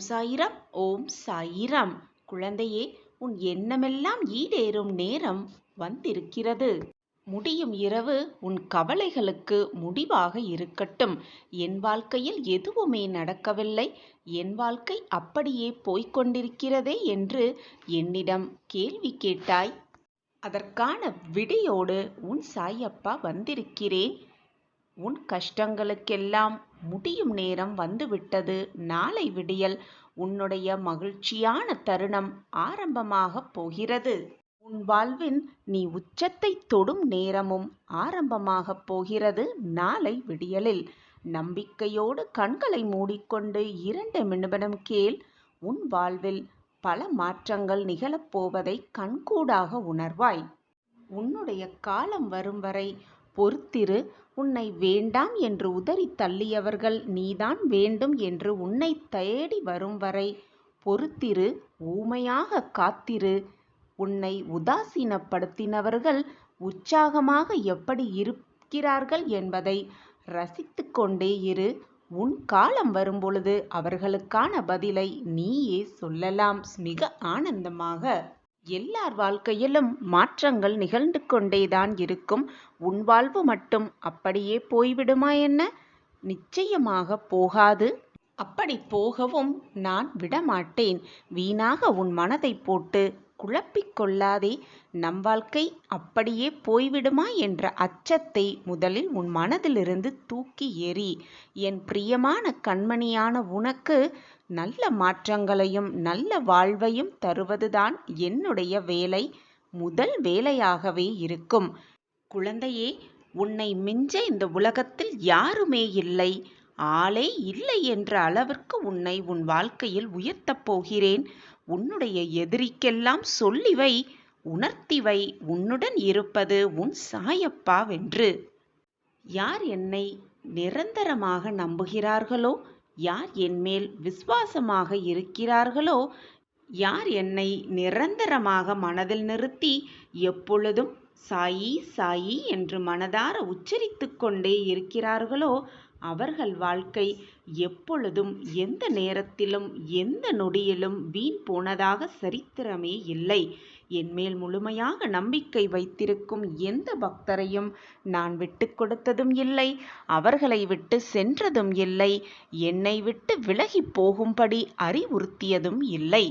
சாயிராம். ஓம் சாயிராம். குழந்தையே, உன் எண்ணமெல்லாம் ஈடேறும் நேரம் வந்திருக்கிறது. முடியும் இரவு உன் கவலைகளுக்கு முடிவாக இருக்கட்டும். என் வாழ்க்கையில் எதுவுமே நடக்கவில்லை, என் வாழ்க்கை அப்படியே போய்க்கொண்டிருக்கிறதே என்று என்னிடம் கேள்வி கேட்டாய். அதற்கான விடையோடு உன் சாயப்பா வந்திருக்கிறேன். உன் கஷ்டங்களுக்கெல்லாம் முடியும் நேரம் வந்துவிட்டது. நாளை விடியல் உன்னுடைய மகிழ்ச்சியான தருணம் ஆரம்பமாகப் போகிறது. உன் வாழ்வின் நீ உச்சத்தை தொடும் நேரமும் ஆரம்பமாகப் போகிறது. நாளை விடியலில் நம்பிக்கையோடு கண்களை மூடிக்கொண்டு 2 நிமிடம் கேள். உன் வாழ்வில் பல மாற்றங்கள் நிகழப்போவதை கண்கூடாக உணர்வாய். உன்னுடைய காலம் வரும் வரை பொறுத்திரு. உன்னை வேண்டாம் என்று உதறி தள்ளியவர்கள் நீதான் வேண்டும் என்று உன்னை தேடி வரும் வரை பொறுத்திரு. ஊமையாக காத்திரு. உன்னை உதாசீனப்படுத்தினவர்கள் உற்சாகமாக எப்படி இருக்கிறார்கள் என்பதை ரசித்து கொண்டே இரு. உன் காலம் வரும்பொழுது அவர்களுக்கான பதிலை நீயே சொல்லலாம் மிக ஆனந்தமாக. எல்லார் வாழ்க்கையிலும் மாற்றங்கள் நிகழ்ந்து கொண்டேதான் இருக்கும். உன் வாழ்வு மட்டும் அப்படியே போய்விடுமா என்ன? நிச்சயமாக போகாது. அப்படி போகவும் நான் விடமாட்டேன். வீணாக உன் மனதை போட்டு குழப்பிக் கொள்ளாதே. நம் வாழ்க்கை அப்படியே போய்விடுமா என்ற அச்சத்தை முதலில் உன் மனதிலிருந்து தூக்கி எறி. என் பிரியமான கண்மணியான உனக்கு நல்ல மாற்றங்களையும் நல்ல வாழ்வையும் தருவதுதான் என்னுடைய வேலை. முதல் வேலையாகவே இருக்கும். குழந்தையே, உன்னை மிஞ்ச இந்த உலகத்தில் யாருமே இல்லை, ஆளே இல்லை என்ற அளவிற்கு உன்னை உன் வாழ்க்கையில் உயர்த்தப் போகிறேன். உன்னுடைய எதிரிக்கெல்லாம் சொல்லிவை, உணர்த்திவை, உன்னுடன் இருப்பது உன் சாயப்பாவென்று. யார் என்னை நிரந்தரமாக நம்புகிறார்களோ, யார் என்மேல் விசுவாசமாக இருக்கிறார்களோ, யார் என்னை நிரந்தரமாக மனதில் நிறுத்தி எப்பொழுதும் சாயி சாயி என்று மனதார உச்சரித்து கொண்டே இருக்கிறார்களோ, அவர்கள் வாழ்க்கை எப்பொழுதும் எந்த நேரத்திலும் எந்த நொடியிலும் வீண் போனதாக சரித்திரமே இல்லை. என்மேல் முழுமையாக நம்பிக்கை வைத்திருக்கும் எந்த பக்தரையும் நான் விட்டு கொடுத்ததும் இல்லை, அவர்களை விட்டு சென்றதும் இல்லை, என்னை விட்டு விலகி போகும்படி அறிவுறுத்தியதும் இல்லை.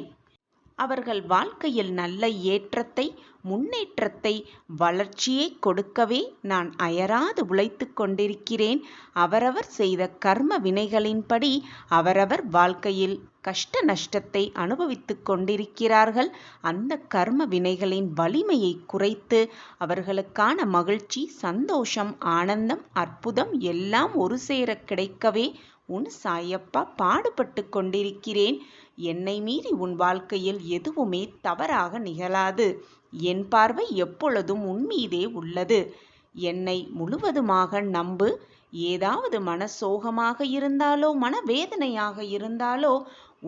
அவர்கள் வாழ்க்கையில் நல்ல ஏற்றத்தை, முன்னேற்றத்தை, வளர்ச்சியை கொடுக்கவே நான் அயராது உழைத்து கொண்டிருக்கிறேன். அவரவர் செய்த கர்ம வினைகளின்படி அவரவர் வாழ்க்கையில் கஷ்ட நஷ்டத்தை அனுபவித்து கொண்டிருக்கிறார்கள். அந்த கர்ம வினைகளின் வலிமையை குறைத்து அவர்களுக்கான மகிழ்ச்சி, சந்தோஷம், ஆனந்தம், அற்புதம் எல்லாம் ஒரு சேர கிடைக்கவே உன் சாயப்பா பாடுபட்டு கொண்டிருக்கிறேன். என்னை மீறி உன் வாழ்க்கையில் எதுவுமே தவறாக நிகழாது. என் பார்வை எப்பொழுதும் உன் மீதே உள்ளது. என்னை முழுவதுமாக நம்பு. ஏதாவது மனசோகமாக இருந்தாலோ மனவேதனையாக இருந்தாலோ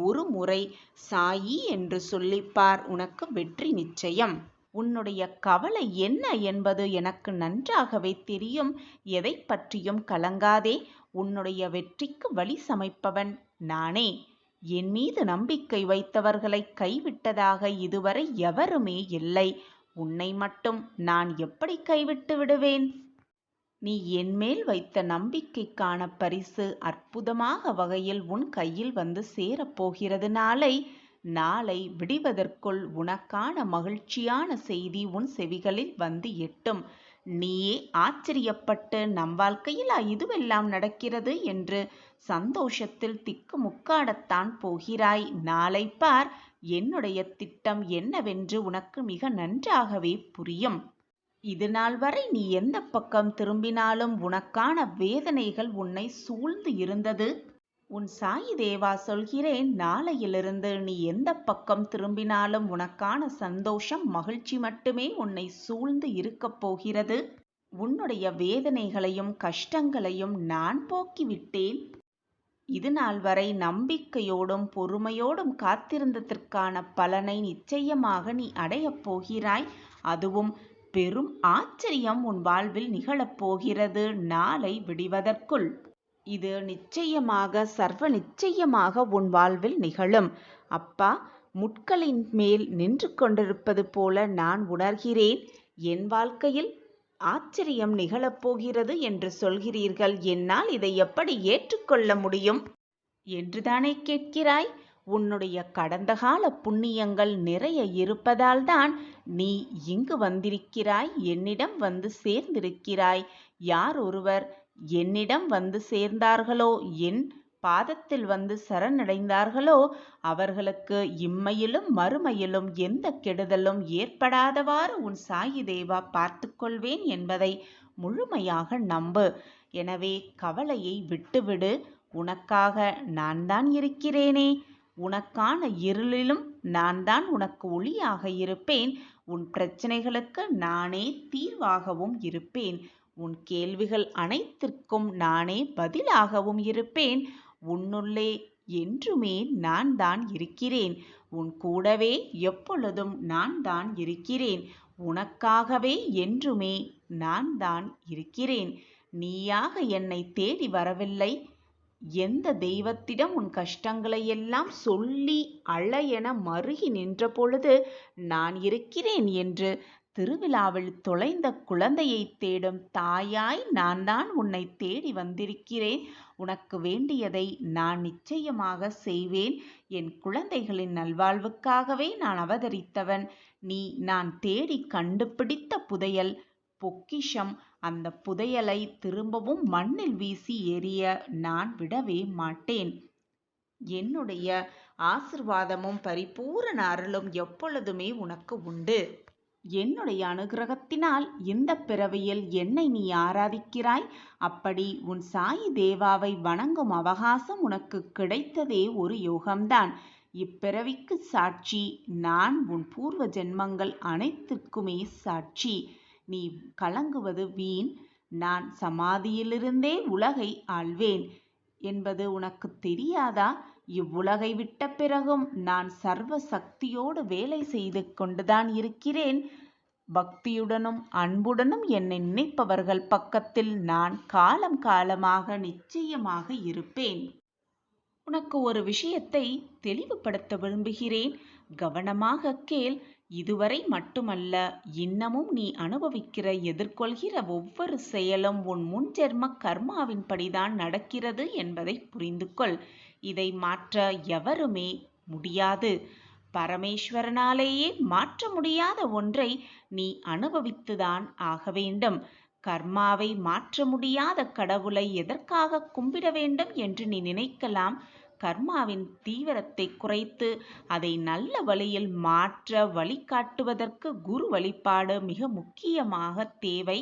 ஒரு முறை சாயி என்று சொல்லிப்பார். உனக்கு வெற்றி நிச்சயம். உன்னுடைய கவலை என்ன என்பது எனக்கு நன்றாகவே தெரியும். எதை பற்றியும் கலங்காதே. உன்னுடைய வெற்றிக்கு வழி சமைப்பவன் நானே. என் மீது நம்பிக்கை வைத்தவர்களை கைவிட்டதாக இதுவரை எவருமே இல்லை. உன்னை மட்டும் நான் எப்படி கைவிட்டு விடுவேன்? நீ என்மேல் வைத்த நம்பிக்கைக்கான பரிசு அற்புதமாக வகையில் உன் கையில் வந்து சேரப்போகிறது. நாளை விடிவதற்குள் உனக்கான மகிழ்ச்சியான செய்தி உன் செவிகளில் வந்து எட்டும். நீயே ஆச்சரியப்பட்டு நம் வாழ்க்கையில் இதுவெல்லாம் நடக்கிறது என்று சந்தோஷத்தில் திக்குமுக்காடத்தான் போகிறாய். நாளை பார், என்னுடைய திட்டம் என்னவென்று உனக்கு மிக நன்றாகவே புரியும். இது நாள் வரை நீ எந்த பக்கம் திரும்பினாலும் உனக்கான வேதனைகள் உன்னை சூழ்ந்து இருந்தது. உன் சாயி தேவா சொல்கிறேன், நாளையிலிருந்து நீ எந்த பக்கம் திரும்பினாலும் உனக்கான சந்தோஷம், மகிழ்ச்சி மட்டுமே உன்னை சூழ்ந்து இருக்கப் போகிறது. உன்னுடைய வேதனைகளையும் கஷ்டங்களையும் நான் போக்கிவிட்டேன். இது நாள் வரை நம்பிக்கையோடும் பொறுமையோடும் காத்திருந்ததற்கான பலனை நிச்சயமாக நீ அடையப் போகிறாய். அதுவும் பெரும் ஆச்சரியம் உன் வாழ்வில் நிகழப்போகிறது நாளை விடிவதற்குள். இது நிச்சயமாக சர்வ நிச்சயமாக உன் வாழ்வில் நிகழும். அப்பா, முட்களின் மேல் நின்று கொண்டிருப்பது போல நான் உணர்கிறேன். என் வாழ்க்கையில் ஆச்சரியம் நிகழப்போகிறது என்று சொல்கிறீர்கள். என்னால் இதை எப்படி ஏற்றுக்கொள்ள முடியும் என்றுதானே கேட்கிறாய்? உன்னுடைய கடந்த கால புண்ணியங்கள் நிறைய இருப்பதால்தான் நீ இங்கு வந்திருக்கிறாய், என்னிடம் வந்து சேர்ந்திருக்கிறாய். யார் ஒருவர் என்னிடம் வந்து சேர்ந்தார்களோ, என் பாதத்தில் வந்து சரணடைந்தார்களோ, அவர்களுக்கு இம்மையிலும் மறுமையிலும் எந்த கெடுதலும் ஏற்படாதவாறு உன் சாயி தேவா பார்த்து கொள்வேன் என்பதை முழுமையாக நம்பு. எனவே கவலையை விட்டுவிடு. உனக்காக நான் தான் இருக்கிறேனே. உனக்கான இருளிலும் நான் தான் உனக்கு ஒளியாக இருப்பேன். உன் பிரச்சனைகளுக்கு நானே தீர்வாகவும் இருப்பேன். உன் கேள்விகள் அனைத்திற்கும் நானே பதிலாகவும் இருப்பேன். உன்னுள்ளே என்றுமே நான் தான் இருக்கிறேன். உன் கூடவே எப்பொழுதும் நான் தான் இருக்கிறேன். உனக்காகவே என்றுமே நான் தான் இருக்கிறேன். நீயாக என்னை தேடி வரவில்லை. எந்த தெய்வத்திடம் உன் கஷ்டங்களை எல்லாம் சொல்லி அழையென மருகி நின்ற பொழுது நான் இருக்கிறேன் என்று திருவிழாவில் தொலைந்த குழந்தையை தேடும் தாயாய் நான் தான் உன்னை தேடி வந்திருக்கிறேன். உனக்கு வேண்டியதை நான் நிச்சயமாக செய்வேன். என் குழந்தைகளின் நல்வாழ்வுக்காகவே நான் அவதரித்தவன். நீ நான் தேடி கண்டுபிடித்த புதையல், பொக்கிஷம். அந்த புதையலை திரும்பவும் மண்ணில் வீசி எறிய நான் விடவே மாட்டேன். என்னுடைய ஆசிர்வாதமும் பரிபூரண அருளும் எப்பொழுதுமே உனக்கு உண்டு. என்னுடைய அனுகிரகத்தினால் இந்த பிறவியில் என்னை நீ ஆராதிக்கிறாய். அப்படி உன் சாயி தேவாவை வணங்கும் அவகாசம் உனக்கு கிடைத்ததே ஒரு யோகம்தான். இப்பிறவிக்கு சாட்சி நான். உன் பூர்வ ஜென்மங்கள் அனைத்திற்குமே சாட்சி. நீ கலங்குவது வீண். நான் சமாதியிலிருந்தே உலகை ஆள்வேன் என்பது உனக்கு தெரியாதா? இவ்வுலகை விட்ட பிறகும் நான் சர்வ சக்தியோடு வேலை செய்து கொண்டுதான் இருக்கிறேன். பக்தியுடனும் அன்புடனும் என்னை நினைப்பவர்கள் பக்கத்தில் நான் காலம் காலமாக நிச்சயமாக இருப்பேன். உனக்கு ஒரு விஷயத்தை தெளிவுபடுத்த விரும்புகிறேன். கவனமாக கேள். இதுவரை மட்டுமல்ல, இன்னமும் நீ அனுபவிக்கிற எதிர்கொள்கிற ஒவ்வொரு செயலும் உன் முன்ஜென்ம கர்மாவின்படிதான் நடக்கிறது என்பதை புரிந்து கொள். இதை மாற்ற எவருமே முடியாது. பரமேஸ்வரனாலேயே மாற்ற முடியாத ஒன்றை நீ அனுபவித்துதான் ஆக வேண்டும். கர்மாவை மாற்ற முடியாத கடவுளை எதற்காக கும்பிட வேண்டும் என்று நீ நினைக்கலாம். கர்மாவின் தீவிரத்தை குறைத்து அதை நல்ல வழியில் மாற்ற வழிகாட்டுவதற்கு குரு வழிபாடு மிக முக்கியமாக தேவை.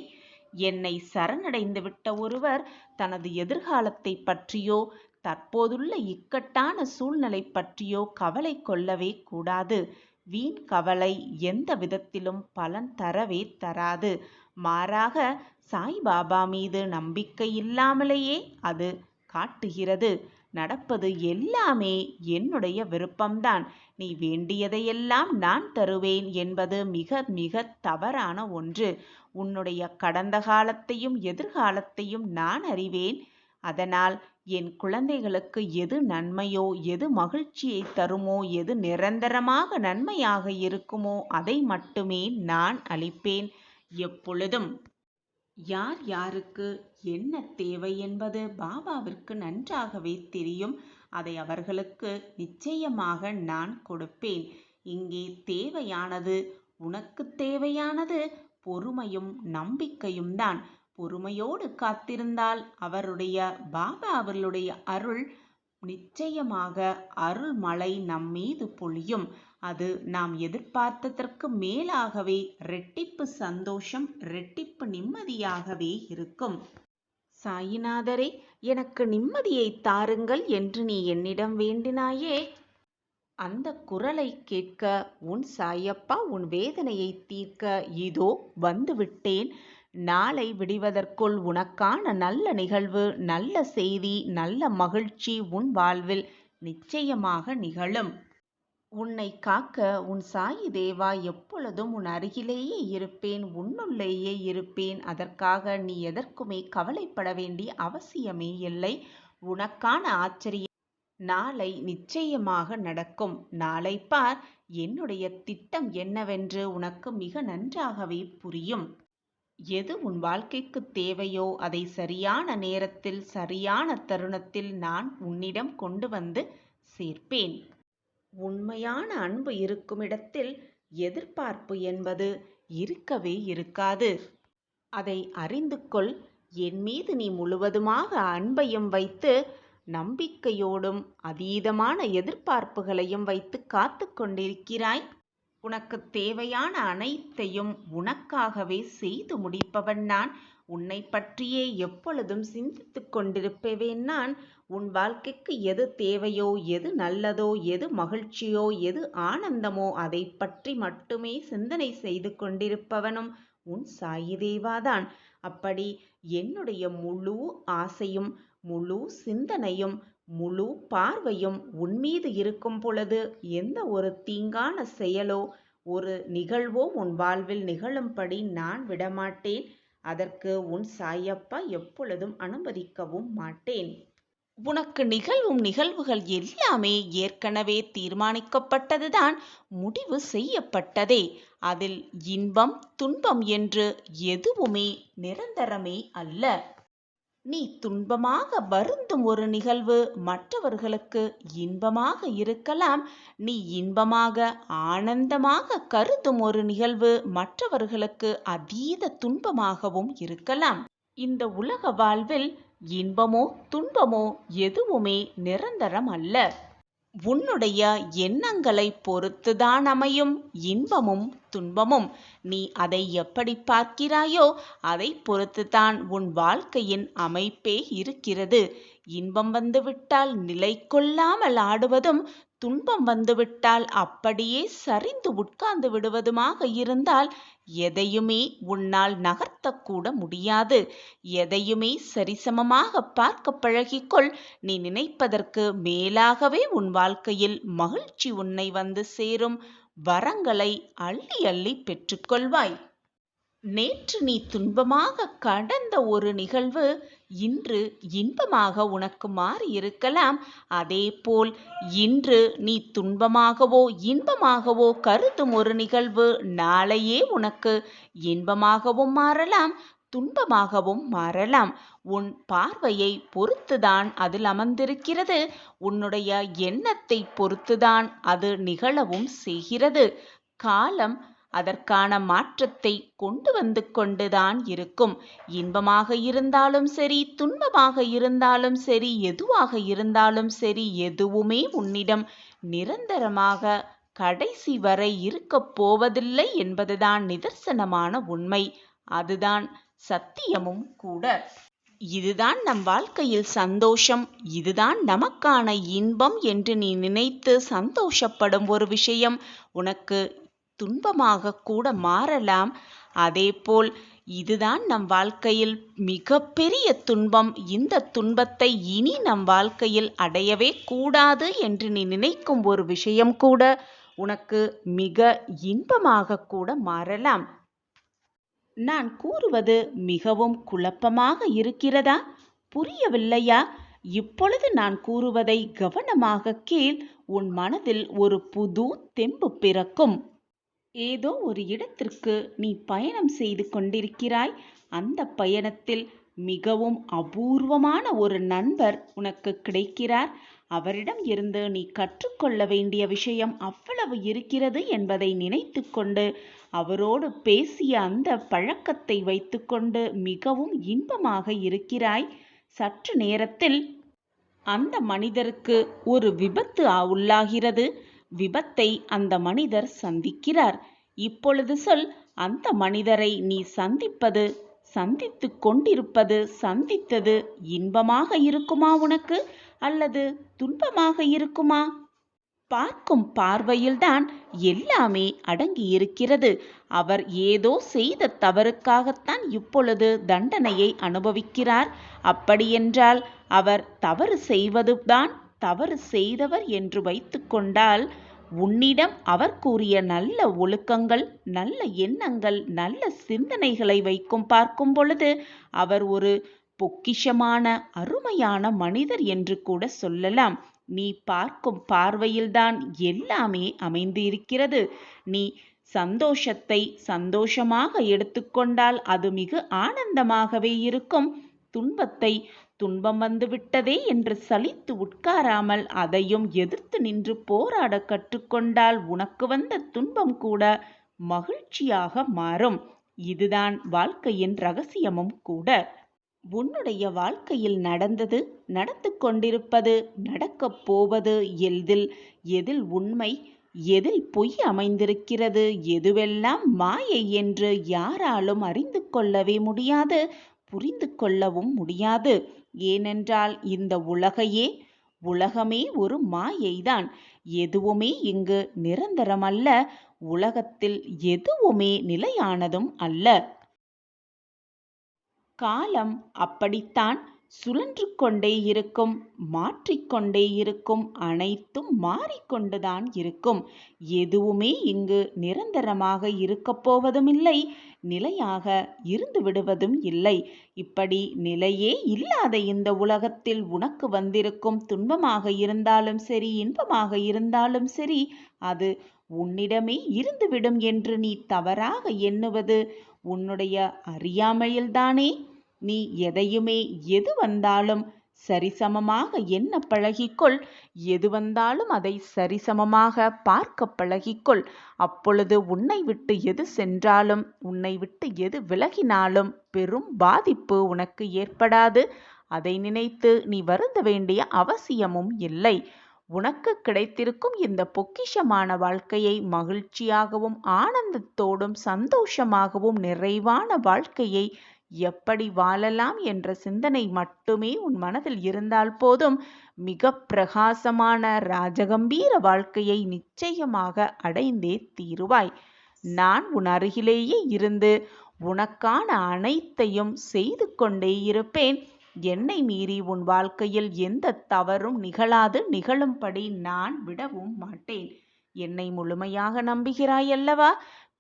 என்னை சரணடைந்துவிட்ட ஒருவர் தனது எதிர்காலத்தை பற்றியோ தற்போதுள்ள இக்கட்டான சூழ்நிலை பற்றியோ கவலை கொள்ளவே கூடாது. வீண் கவலை எந்த விதத்திலும் பலன் தரவே தராது. மாறாக சாய்பாபா மீது நம்பிக்கை இல்லாமலேயே அது காட்டுகிறது. நடப்பது எல்லாமே என்னுடைய விருப்பம்தான். நீ வேண்டியதையெல்லாம் நான் தருவேன் என்பது மிக மிக தவறான ஒன்று. உன்னுடைய கடந்த காலத்தையும் எதிர்காலத்தையும் நான் அறிவேன். அதனால் என் குழந்தைகளுக்கு எது நன்மையோ, எது மகிழ்ச்சியை தருமோ, எது நிரந்தரமாக நன்மையாக இருக்குமோ அதை மட்டுமே நான் அளிப்பேன் எப்பொழுதும். யார் யாருக்கு என்ன தேவை என்பது பாபாவிற்கு நன்றாகவே தெரியும். அதை அவர்களுக்கு நிச்சயமாக நான் கொடுப்பேன். இங்கே தேவையானது, உனக்கு தேவையானது பொறுமையும் நம்பிக்கையும் தான். பொறுமையோடு காத்திருந்தால் பாபா அவர்களுடைய அருள் நிச்சயமாக அருள் மழை நம் மீது பொழியும். அது நாம் எதிர்பார்த்ததற்கு மேலாகவே ரெட்டிப்பு சந்தோஷம், ரெட்டிப்பு நிம்மதியாகவே இருக்கும். சாயிநாதரே, எனக்கு நிம்மதியை தாருங்கள் என்று நீ என்னிடம் வேண்டினாயே, அந்த குரலை கேட்க உன் சாயப்பா உன் வேதனையை தீர்க்க இதோ வந்துவிட்டேன். நாளை விடிவதற்குள் உனக்கான நல்ல நிகழ்வு, நல்ல செய்தி, நல்ல மகிழ்ச்சி உன் வாழ்வில் நிச்சயமாக நிகழும். உன்னை காக்க உன் சாயி தேவா எப்பொழுதும் உன் அருகிலேயே இருப்பேன், உன்னுள்ளேயே இருப்பேன். அதற்காக நீ எதற்குமே கவலைப்பட வேண்டிய அவசியமே இல்லை. உனக்கான ஆச்சரியம் நாளை நிச்சயமாக நடக்கும். நாளை பார், என்னுடைய திட்டம் என்னவென்று உனக்கு மிக நன்றாகவே புரியும். எது உன் வாழ்க்கைக்கு தேவையோ அதை சரியான நேரத்தில் சரியான தருணத்தில் நான் உன்னிடம் கொண்டு வந்து சேர்ப்பேன். உண்மையான அன்பு இருக்குமிடத்தில் எதிர்பார்ப்பு என்பது இருக்கவே இருக்காது. அதை அறிந்து கொள். என் மீது நீ முழுவதுமாக அன்பையும் வைத்து நம்பிக்கையோடும் அதீதமான எதிர்பார்ப்புகளையும் வைத்து காத்து கொண்டிருக்கிறாய். உனக்கு தேவையான அனைத்தையும் உனக்காகவே செய்து முடிப்பவன் நான். உன்னை பற்றியே எப்பொழுதும் சிந்தித்து கொண்டிருப்பவேன் நான். உன் வாழ்க்கைக்கு எது தேவையோ, எது நல்லதோ, எது மகிழ்ச்சியோ, எது ஆனந்தமோ அதை பற்றி மட்டுமே சிந்தனை செய்து கொண்டிருப்பவனும் உன் சாயி தேவாதான். அப்படி என்னுடைய முழு ஆசையும் முழு சிந்தனையும் முழு பார்வையும் உன்மீது இருக்கும் பொழுது எந்த ஒரு தீங்கான செயலோ ஒரு நிகழ்வோ உன் வாழ்வில் நிகழும்படி நான் விடமாட்டேன். அதற்கு உன் சாயப்பா எப்பொழுதும் அனுமதிக்கவும் மாட்டேன். உனக்கு நிகழ்வும் நிகழ்வுகள் எல்லாமே ஏற்கனவே தீர்மானிக்கப்பட்டதுதான், முடிவு செய்யப்பட்டதே. அதில் இன்பம் துன்பம் என்று எதுவுமே நிரந்தரமே அல்ல. நீ துன்பமாக வருந்தும் ஒரு நிகழ்வு மற்றவர்களுக்கு இன்பமாக இருக்கலாம். நீ இன்பமாக ஆனந்தமாக கருதும் ஒரு நிகழ்வு மற்றவர்களுக்கு அதீத துன்பமாகவும் இருக்கலாம். இந்த உலக வாழ்வில் இன்பமோ துன்பமோ எதுவுமே நிரந்தரம் அல்ல. உன்னுடைய எண்ணங்களை பொறுத்துதான் அமையும் இன்பமும் துன்பமும். நீ அதை எப்படி பார்க்கிறாயோ அதை பொறுத்துதான் உன் வாழ்க்கையின் அமைப்பே இருக்கிறது. இன்பம் வந்துவிட்டால் நிலை கொள்ளாமல் ஆடுவதும், துன்பம் வந்துவிட்டால் அப்படியே சரிந்து உட்கார்ந்து விடுவதுமாக இருந்தால் எதையுமே உன்னால் நகர்த்தக்கூட முடியாது. எதையுமே சரிசமமாக பார்க்க பழகிக்கொள். நீ நினைப்பதற்கு மேலாகவே உன் வாழ்க்கையில் மகிழ்ச்சி உன்னை வந்து சேரும். வரங்களை அள்ளி அள்ளி பெற்றுக்கொள்வாய். நேற்று நீ துன்பமாக கடந்த ஒரு நிகழ்வு இன்று இன்பமாக உனக்கு மாறியிருக்கலாம். அதேபோல் இன்று நீ துன்பமாகவோ இன்பமாகவோ கருதும் ஒரு நிகழ்வு நாளையே உனக்கு இன்பமாகவும் மாறலாம், துன்பமாகவும் மாறலாம். உன் பார்வையை பொறுத்துதான் அதில் அமர்ந்திருக்கிறது. உன்னுடைய எண்ணத்தை பொறுத்துதான் அது நிகழவும் செய்கிறது. காலம் அதற்கான மாற்றத்தை கொண்டு வந்து கொண்டுதான் இருக்கும். இன்பமாக இருந்தாலும் சரி, துன்பமாக இருந்தாலும் சரி, எதுவாக இருந்தாலும் சரி, எதுவுமே உன்னிடம் நிரந்தரமாக கடைசி வரை இருக்கப் போவதில்லை என்பதுதான் நிதர்சனமான உண்மை. அதுதான் சத்தியமும் கூட. இதுதான் நம் வாழ்க்கையில் சந்தோஷம், இதுதான் நமக்கான இன்பம் என்று நீ நினைத்து சந்தோஷப்படும் ஒரு விஷயம் உனக்கு துன்பமாக கூட மாறலாம். அதேபோல் இதுதான் நம் வாழ்க்கையில் மிகப்பெரிய துன்பம், இந்த துன்பத்தை இனி நம் வாழ்க்கையில் அடையவே கூடாது என்று நீ நினைக்கும் ஒரு விஷயம் கூட உனக்கு மிக இன்பமாக கூட மாறலாம். நான் கூறுவது மிகவும் குழப்பமாக இருக்கிறதா? புரியவில்லையா? இப்பொழுது நான் கூறுவதை கவனமாக கேள். உன் மனதில் ஒரு புது தெம்பு பிறக்கும். ஏதோ ஒரு இடத்திற்கு நீ பயணம் செய்து கொண்டிருக்கிறாய். அந்த பயணத்தில் மிகவும் அபூர்வமான ஒரு நண்பர் உனக்கு கிடைக்கிறார். அவரிடம் இருந்து நீ கற்றுக்கொள்ள வேண்டிய விஷயம் அவ்வளவு இருக்கிறது என்பதை நினைத்து கொண்டு அவரோடு பேசிய அந்த பழக்கத்தை வைத்துக்கொண்டு மிகவும் இன்பமாக இருக்கிறாய். சற்று நேரத்தில் அந்த மனிதருக்கு ஒரு விபத்து உள்ளாகிறது. விபத்தை அந்த மனிதர் சந்திக்கிறார். இப்பொழுது சொல், அந்த மனிதரை நீ சந்தித்து கொண்டிருப்பது, சந்தித்தது இன்பமாக இருக்குமா உனக்கு அல்லது துன்பமாக இருக்குமா? பார்க்கும் பார்வையில்தான் எல்லாமே அடங்கி இருக்கிறது. அவர் ஏதோ செய்த தவறுக்காகத்தான் இப்பொழுது தண்டனையை அனுபவிக்கிறார். அப்படியென்றால் அவர் தவறு செய்வதுதான் தவறு செய்தவர் என்று வைத்து கொண்டால் உன்னிடம் அவர் கூறிய நல்ல ஒழுக்கங்கள், நல்ல எண்ணங்கள், நல்ல சிந்தனைகளை வைக்கும் பார்க்கும் பொழுது அவர் ஒரு பொக்கிஷமான அருமையான மனிதர் என்று கூட சொல்லலாம். நீ பார்க்கும் பார்வையில்தான் எல்லாமே அமைந்து இருக்கிறது. நீ சந்தோஷத்தை சந்தோஷமாக எடுத்துக்கொண்டால் அது மிக ஆனந்தமாகவே இருக்கும். துன்பத்தை துன்பம் வந்துவிட்டதே என்று சலித்து உட்காராமல் அதையும் எதிர்த்து நின்று போராட கற்றுக்கொண்டால் உனக்கு வந்த துன்பம் கூட மகிழ்ச்சியாக மாறும். இதுதான் வாழ்க்கையின் ரகசியமும் கூட. உன்னுடைய வாழ்க்கையில் நடந்தது, நடந்து கொண்டிருப்பது, நடக்கப் போவது எதில் உண்மை, எதில் பொய் அமைந்திருக்கிறது, எதுவெல்லாம் மாயை என்று யாராலும் அறிந்து கொள்ளவே முடியாது, புரிந்து கொள்ளவும் முடியாது. ஏனென்றால் இந்த உலகமே ஒரு மாயைதான். எதுவுமே இங்கு நிரந்தரமல்ல. உலகத்தில் எதுவுமே நிலையானதும் அல்ல. காலம் அப்படித்தான் சுழன்று கொண்டே இருக்கும், மாற்றிக்கொண்டே இருக்கும், அனைத்தும் மாறிக்கொண்டுதான் இருக்கும். எதுவுமே இங்கு நிரந்தரமாக இருக்கப் போவதுமில்லை, நிலையாக இருந்து விடுவதும் இல்லை. இப்படி நிலையே இல்லாத இந்த உலகத்தில் உனக்கு வந்திருக்கும் துன்பமாக இருந்தாலும் சரி, இன்பமாக இருந்தாலும் சரி, அது உன்னிடமே இருந்துவிடும் என்று நீ தவறாக எண்ணுவது உன்னுடைய அறியாமையில்தானே. நீ எதையுமே எது வந்தாலும் சரிசமமாக எண்ண பழகிக்கொள். எது வந்தாலும் அதை சரிசமமாக பார்க்க பழகிக்கொள். அப்பொழுது உன்னை விட்டு எது சென்றாலும், உன்னை விட்டு எது விலகினாலும் பெரும் பாதிப்பு உனக்கு ஏற்படாது. அதை நினைத்து நீ வருந்த வேண்டிய அவசியமும் இல்லை. உனக்கு கிடைத்திருக்கும் இந்த பொக்கிஷமான வாழ்க்கையை மகிழ்ச்சியாகவும் ஆனந்தத்தோடும் சந்தோஷமாகவும் நிறைவான வாழ்க்கையை எப்படி வாழலாம் என்ற சிந்தனை மட்டுமே உன் மனதில் இருந்தால் போதும். மிக பிரகாசமான ராஜகம்பீர வாழ்க்கையை நிச்சயமாக அடைந்தே தீருவாய். நான் உன் அருகிலேயே இருந்து உனக்கான அனைத்தையும் செய்து கொண்டே இருப்பேன். என்னை மீறி உன் வாழ்க்கையில் எந்த தவறும் நிகழாது. நிகழும்படி நான் விடவும் மாட்டேன். என்னை முழுமையாக நம்புகிறாய் அல்லவா?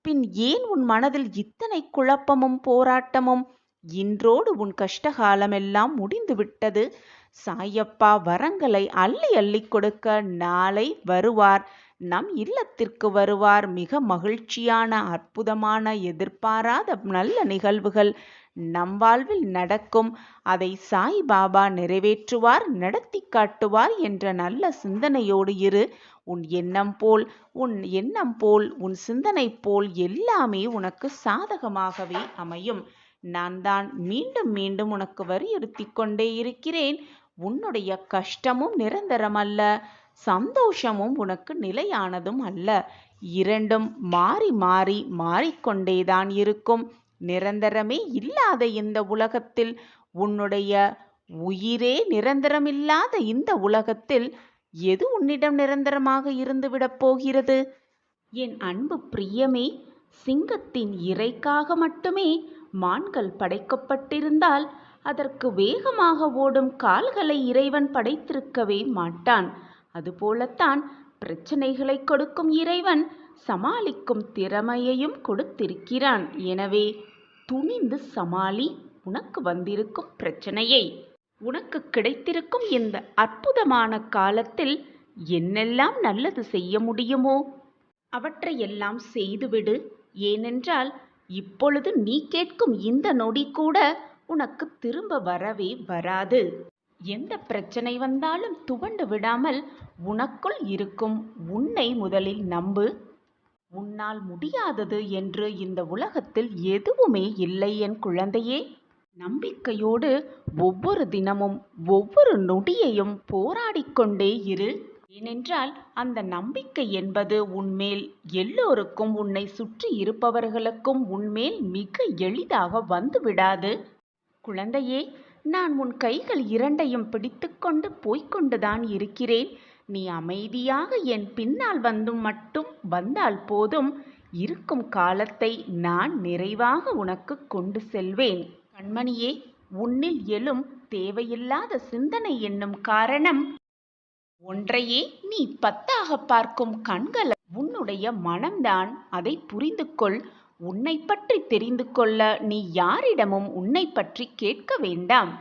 பின் ஏன் உன் மனதில் இத்தனை குழப்பமும் போராட்டமும்? இன்றோடு உன் கஷ்டகாலமெல்லாம் முடிந்து விட்டது. சாயப்பா வரங்களை அள்ளி அள்ளி கொடுக்க நாளை வருவார். நம் இல்லத்திற்கு வருவார். மிக மகிழ்ச்சியான, அற்புதமான, எதிர்பாராத நல்ல நிகழ்வுகள் நம் வாழ்வில் நடக்கும். அதை சாய்பாபா நிறைவேற்றுவார், நடத்தி காட்டுவார் என்ற நல்ல சிந்தனையோடு இரு. உன் எண்ணம் போல் உன் சிந்தனை போல் எல்லாமே உனக்கு சாதகமாகவே அமையும். நான் தான் மீண்டும் மீண்டும் உனக்கு வலியுறுத்தி கொண்டே இருக்கிறேன். உன்னுடைய கஷ்டமும் நிரந்தரமல்ல, சந்தோஷமும் உனக்கு நிலையானதும் அல்ல. இரண்டும் மாறி மாறி மாறிக்கொண்டேதான் இருக்கும். நிரந்தரமே இல்லாத இந்த உலகத்தில், உன்னுடைய உயிரே நிரந்தரமில்லாத இந்த உலகத்தில் எது உன்னிடம் நிரந்தரமாக இருந்துவிடப் போகிறது? என் அன்பு பிரியமே, சிங்கத்தின் இறைக்காக மட்டுமே மான்கள் படைக்கப்பட்டிருந்தால் அதற்கு வேகமாக ஓடும் கால்களை இறைவன் படைத்திருக்கவே மாட்டான். அதுபோலத்தான் பிரச்சனைகளை கொடுக்கும் இறைவன் சமாளிக்கும் திறமையையும் கொடுத்திருக்கிறான். எனவே துணிந்து சமாளி உனக்கு வந்திருக்கும் பிரச்சனையை. உனக்கு கிடைத்திருக்கும் இந்த அற்புதமான காலத்தில் என்னெல்லாம் நல்லது செய்ய முடியுமோ அவற்றையெல்லாம் செய்துவிடு. ஏனென்றால் இப்பொழுது நீ கேட்கும் இந்த நொடி கூட உனக்கு திரும்ப வரவே வராது. எந்த பிரச்சனை வந்தாலும் துவண்டு விடாமல் உனக்குள் இருக்கும் உன்னை முதலில் நம்பு. உன்னால் முடியாதது என்று இந்த உலகத்தில் எதுவுமே இல்லை என் குழந்தையே. நம்பிக்கையோடு ஒவ்வொரு தினமும் ஒவ்வொரு நொடியையும் போராடிக்கொண்டே இரு. ஏனென்றால் அந்த நம்பிக்கை என்பது உன்மேல் எல்லோருக்கும், உன்னை சுற்றி இருப்பவர்களுக்கும் உன்மேல் மிக எளிதாக வந்து விடாது. குழந்தையே, நான் உன் கைகள் இரண்டையும் பிடித்துக்கொண்டு போய்கொண்டுதான் இருக்கிறேன். நீ அமைதியாக என் பின்னால் வந்தால் போதும். இருக்கும் காலத்தை நான் நிறைவாக உனக்கு கொண்டு செல்வேன். கண்மணியே, உன்னில் எழும் தேவையில்லாத சிந்தனை என்னும் காரணம் ஒன்றையே நீ 10ஆக பார்க்கும் கண்கள் உன்னுடைய மனம்தான். அதை புரிந்து கொள். உன்னை பற்றி தெரிந்து கொள்ள நீ யாரிடமும் உன்னை பற்றி கேட்க வேண்டாம்.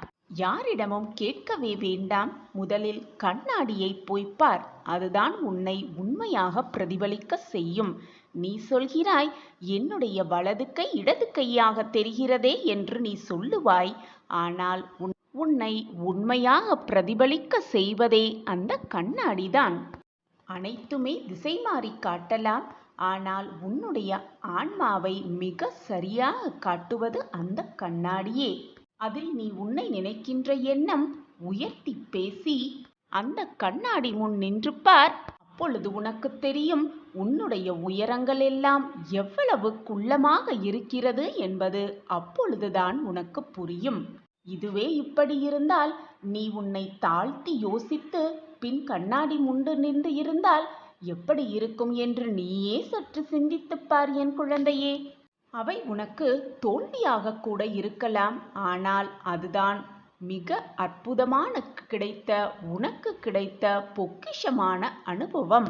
யாரிடமும் கேட்கவே வேண்டாம். முதலில் கண்ணாடியை போய் பார். அதுதான் உன்னை உண்மையாக பிரதிபலிக்க செய்யும். நீ சொல்கிறாய், என்னுடைய வலது கை இடது கையாக தெரிகிறதே என்று நீ சொல்லுவாய். ஆனால் உன்னை உண்மையாக பிரதிபலிக்க செய்வதே அந்த கண்ணாடிதான். அனைத்துமே திசை மாறி காட்டலாம். ஆனால் உன்னுடைய ஆன்மாவை மிக சரியாக காட்டுவது அந்த கண்ணாடியே. அதில் நீ உன்னை நினைக்கின்ற எண்ணம் உயர்த்தி பேசி அந்த கண்ணாடி முன் நின்று பார். அப்பொழுது உனக்கு தெரியும் உன்னுடைய உயரங்கள் எல்லாம் எவ்வளவு குள்ளமாக இருக்கிறது என்பது. அப்பொழுதுதான் உனக்கு புரியும். இதுவே இப்படி இருந்தால் நீ உன்னை தாழ்த்தி யோசித்து பின் கண்ணாடி முண்டு நின்று இருந்தால் எப்படி இருக்கும் என்று நீயே சற்று சிந்தித்துப் பார் என் குழந்தையே. அவை உனக்கு தோல்வியாக கூட இருக்கலாம். ஆனால் அதுதான் மிக அற்புதமான உனக்கு கிடைத்த பொக்கிஷமான அனுபவம்.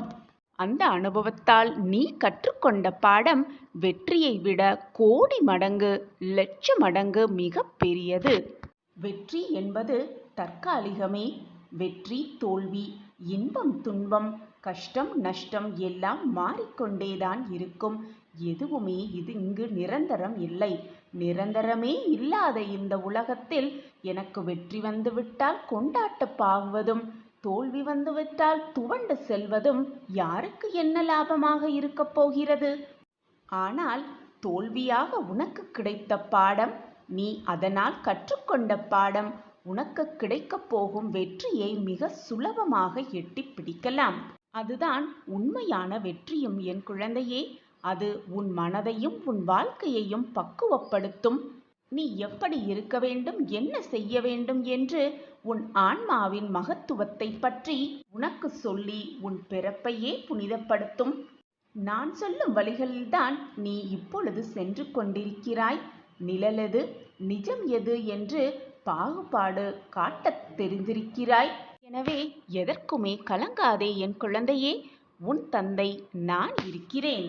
அந்த அனுபவத்தால் நீ கற்றுக்கொண்ட பாடம் வெற்றியை விட கோடி மடங்கு, லட்ச மடங்கு மிக பெரியது. வெற்றி என்பது தற்காலிகமே. வெற்றி தோல்வி, இன்பம் துன்பம், கஷ்டம் நஷ்டம் எல்லாம் மாறிக்கொண்டேதான் இருக்கும். எதுவுமே இங்கு நிரந்தரம் இல்லை. நிரந்தரமே இல்லாத இந்த உலகத்தில் எனக்கு வெற்றி வந்துவிட்டால் கொண்டாட்ட பாகுவதும், தோல்வி வந்துவிட்டால் துவண்டு செல்வதும் யாருக்கு என்ன லாபமாக இருக்கப் போகிறது? ஆனால் தோல்வியாக உனக்கு கிடைத்த பாடம், நீ அதனால் கற்றுக்கொண்ட பாடம், உனக்கு கிடைக்கப் போகும் வெற்றியை மிக சுலபமாக எட்டி பிடிக்கலாம். அதுதான் உண்மையான வெற்றியும் என் குழந்தையே. அது உன் மனதையும் உன் வாழ்க்கையையும் பக்குவப்படுத்தும். நீ எப்படி இருக்க வேண்டும், என்ன செய்ய வேண்டும் என்று உன் ஆன்மாவின் மகத்துவத்தை பற்றி உனக்கு சொல்லி உன் பிறப்பையே புனிதப்படுத்தும். நான் சொல்லும் வழிகளில்தான் நீ இப்பொழுது சென்று கொண்டிருக்கிறாய். நிழலெது நிஜம் எது என்று பாகுபாடு காட்டத் தெரிந்திருக்கிறாய். எனவே எதற்குமே கலங்காதே என் குழந்தையே. உன் தந்தை நான் இருக்கிறேன்.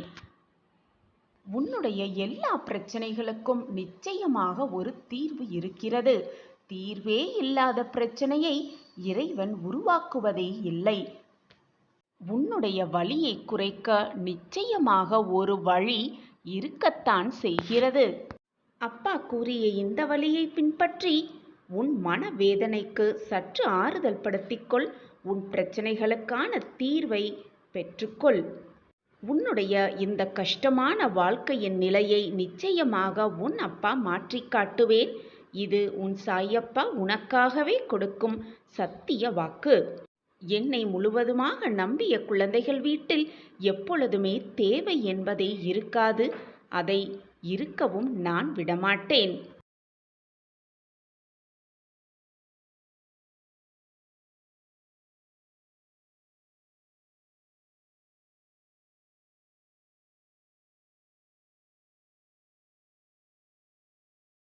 உன்னுடைய எல்லா பிரச்சனைகளுக்கும் நிச்சயமாக ஒரு தீர்வு இருக்கிறது. தீர்வே இல்லாத பிரச்சனையை இறைவன் உருவாக்குவதே இல்லை. உன்னுடைய வலியை குறைக்க நிச்சயமாக ஒரு வழி இருக்கத்தான் செய்கிறது. அப்பா கூறிய இந்த வழியை பின்பற்றி உன் மனவேதனைக்கு சற்று ஆறுதல் படுத்திக்கொள். உன் பிரச்சனைகளுக்கான தீர்வை பெற்றுக்கொள். உன்னுடைய இந்த கஷ்டமான வாழ்க்கையின் நிலையை நிச்சயமாக உன் அப்பா மாற்றி காட்டுவேன். இது உன் சாயப்பா உனக்காகவே கொடுக்கும் சத்திய வாக்கு. என்னை முழுவதுமாக நம்பிய குழந்தைகள் வீட்டில் எப்பொழுதுமே தேவை என்பதே இருக்காது. அதை இருக்கவும் நான் விடமாட்டேன்.